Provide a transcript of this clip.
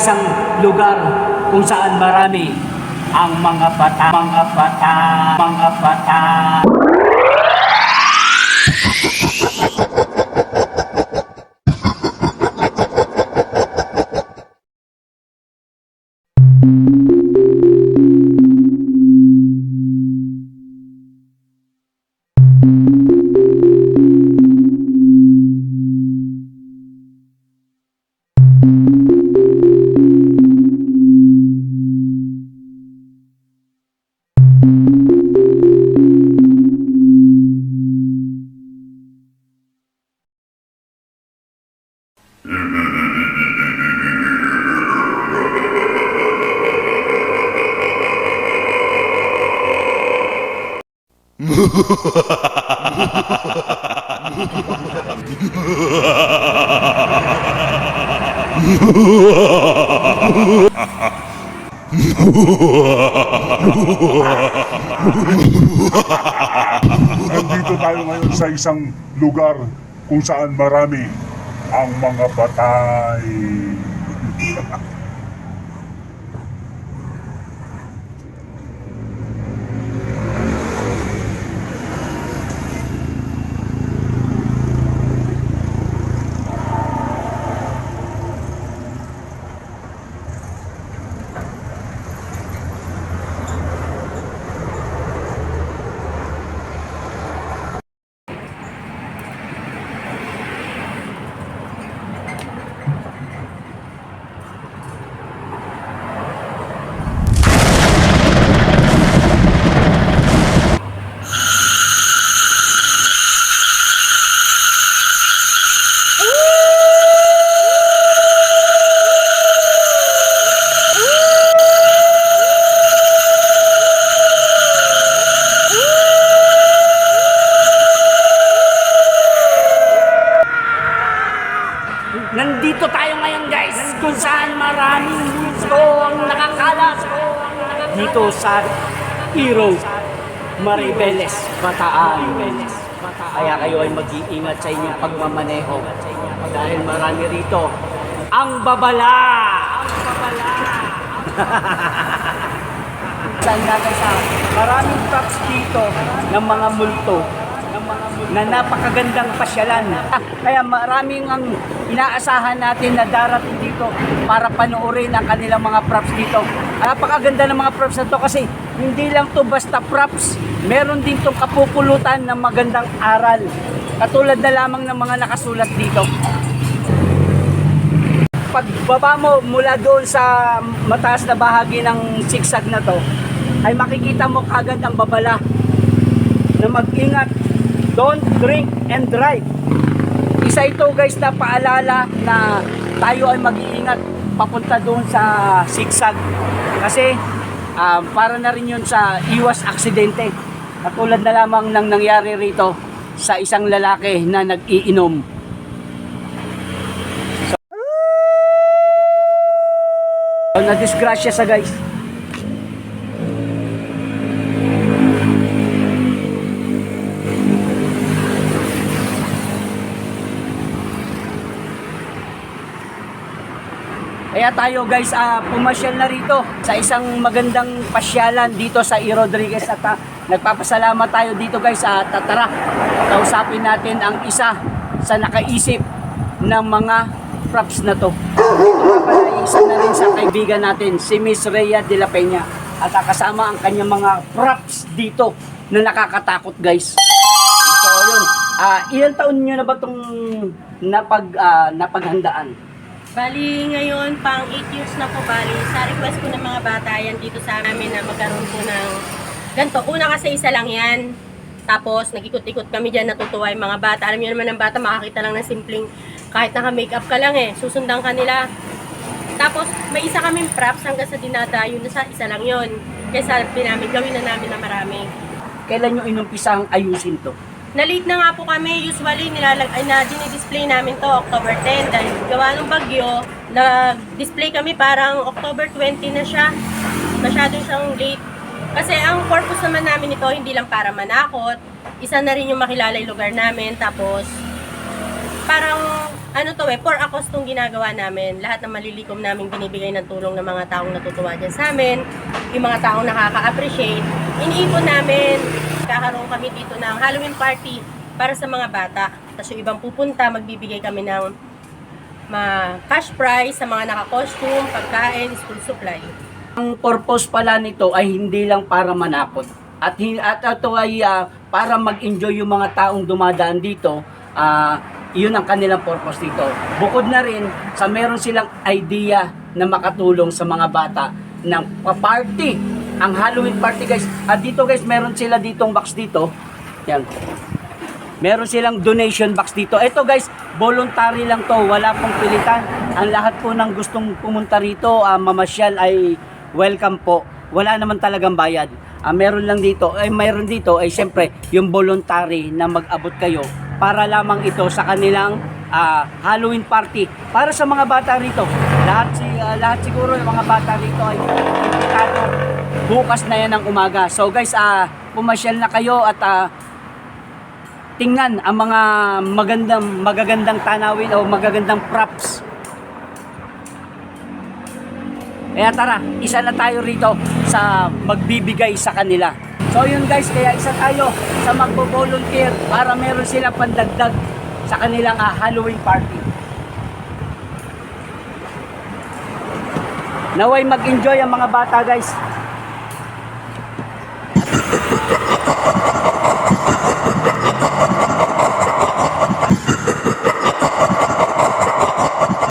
isang lugar kung saan marami ang mga bata. Nandito tayo ngayon sa isang lugar kung saan marami ang mga patay. Nandito tayo ngayon guys, kung saan maraming gusto ang nakakalat dito sa Iro, Maribeles, Bataan. Kaya kayo ay mag-iingat sa inyong pagmamaneho dahil marami rito ang babala. Saan natin sa maraming props dito ng mga multo na napakagandang pasyalan. Kaya maraming ang inaasahan natin na darating dito para panoorin ang kanilang mga props dito. Napakaganda ng mga props na to kasi hindi lang to basta props. Meron din tong kapupulutan ng magandang aral. Katulad na lamang ng mga nakasulat dito. Pagbaba mo mula doon sa mataas na bahagi ng sigsag na to, ay makikita mo kagad ang babala na mag-ingat. Don't drink and drive. Isa ito guys na paalala na tayo ay mag-iingat papunta doon sa sigsag. Kasi para na rin yun sa iwas aksidente. Katulad na lamang ng nangyari rito sa isang lalaki na nag-iinom. So, na-disgrasya sa guys. Kaya tayo guys, pumasyal na rito sa isang magandang pasyalan dito sa E. Rodriguez at nagpapasalamat tayo dito guys at tara, kausapin natin ang isa sa nakaisip ng mga props na to. Ito pala isa na rin sa kaibigan natin, si Miss Rhea de la Peña at kasama ang kanyang mga props dito na nakakatakot guys. So yun, ilang taon nyo na ba itong napaghandaan? Bali, ngayon, pang 8 years na po, bali. Sa request po ng mga bata, yan dito sa amin na magkaroon po ng ganito. Una kasi isa lang yan. Tapos, nag-ikot-ikot kami dyan, natutuwa yung mga bata. Alam niyo naman ng bata, makakita lang ng simpleng, kahit naka-makeup ka lang susundan ka nila. Tapos, may isa kaming props hanggang sa dinadayo na sa isa lang yon. Kaya sabi namin, gawin na namin na marami. Kailan nyo inumpisang ayusin to? Na-late na nga po kami, usually dinidisplay namin to October 10 dahil gawa ng bagyo, nag-display kami parang October 20 na siya. Masyado siyang late. Kasi ang purpose naman namin ito hindi lang para manakot, isa na rin yung makilala yung lugar namin, tapos parang ano to for a cause tong ginagawa namin. Lahat ng malilikom namin binibigay ng tulong ng mga taong natutuwa dyan sa amin, yung mga taong nakaka-appreciate. Iniipon namin, kakaroon kami dito ng Halloween party para sa mga bata. Tapos yung ibang pupunta, magbibigay kami ng cash prize sa mga naka-costume, pagkain, school supply. Ang purpose pala nito ay hindi lang para manakot. At ito ay para mag-enjoy yung mga taong dumadaan dito. Yun ang kanilang purpose dito. Bukod na rin sa meron silang idea na makatulong sa mga bata ng party. Ang Halloween party guys. At dito guys, meron sila ditong box dito. Yan. Meron silang donation box dito. Ito guys, voluntary lang to. Wala pong pilitan. Ang lahat po ng gustong pumunta rito, mamasyal ay welcome po. Wala naman talagang bayad. Meron lang dito. Mayroon dito ay siyempre yung voluntary na mag-abot kayo para lamang ito sa kanilang Halloween party para sa mga bata rito. Lahat siguro ng mga bata rito ay invitado bukas na yan ng umaga. So guys, pumasyal na kayo at tingnan ang mga magagandang tanawin o magagandang props. Kaya tara, isa na tayo rito sa magbibigay sa kanila. So yun guys, kaya isa tayo sa magbo-volunteer para meron sila pandagdag sa kanilang Halloween party. Naway mag-enjoy ang mga bata guys.